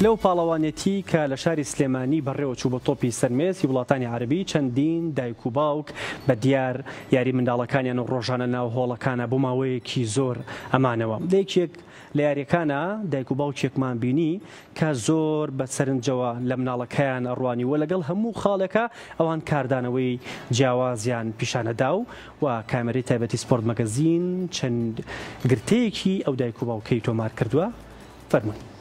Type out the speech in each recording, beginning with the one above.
لەو پاڵەوانێتی کە لە شاری سلێمانی بەڕێوە چوو بە تۆپی سەرمێسی وڵاتانی عەربی چەندین دایک و باوک بە دیار یاری منداڵەکانیان و ڕۆژانە ناو هۆڵەکانە بۆ ماوەیەکی زۆر ئەمانەوە. یەکێک لە یاریەکانە دایک و باوکێکمان بینی کە زۆر بە سەرنجەوە لە مناڵەکەیان ئەڕوانی و لەگەڵ هەموو خاڵێکە ئەوان کاردانەوەی جیاوازیان پیشانەدا و کامێرەی تایبەتی سپۆرت مەگەزین چەند گرتەیەکی ئەو دایک و باوکەی تۆمار کردووە. فەرمووی.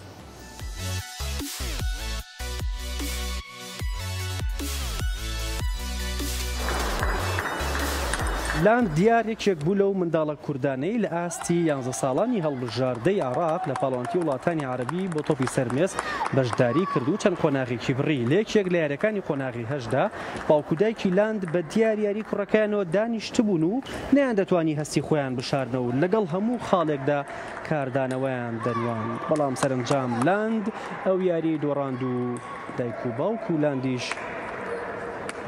لاند دیار یەکێک بوو لەو منداڵە کوردانەی لە ئاستی 11 ساڵانی هەڵبژاردەی عێراق لە پاڵەوانێتی وڵاتانی عەربی بۆ تۆپی سەرمێس بەشداری کردو چەند قۆناغێکی بڕی. لە یەکێک لە یاریەکانی قۆناغی هەشدا باوکو دایکی لاند بە دیار یاری کوڕەکەیانەوە دانیشتبوون و نەیان دەتوانی هەستی خۆیان بشارنەوە لەگەڵ هەموو خاڵێکدا کاردانەوەیان دەنوان. بەڵام سەرنجام لاند ئەو یاری دۆڕاند و دایک و باوک و لاندیش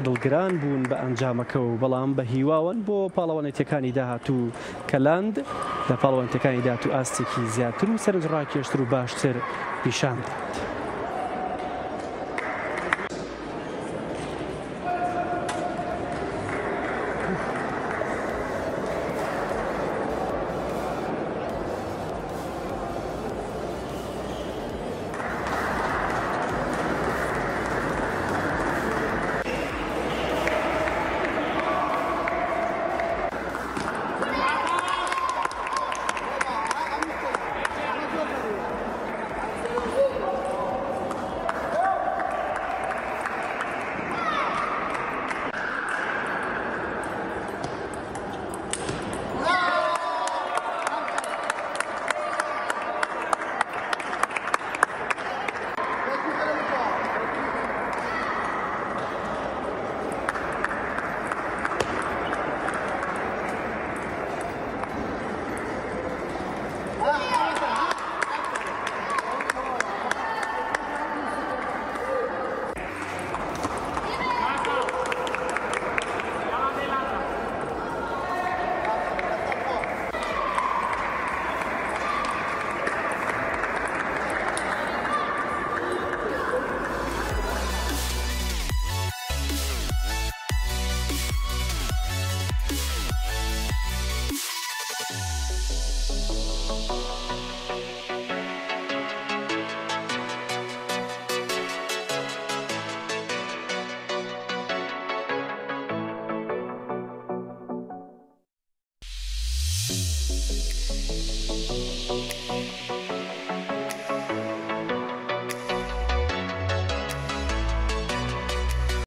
دڵگران بوون بە ئەنجامەکە و بەڵام بە هیواون بۆ پاڵەوانێتیەکانی داهاتوو کە لاند لە پاڵەوانێتیەکانی داهاتوو ئاستێکی زیاتر و سەرنجڕاکێشتر و باشتر پیشان دات.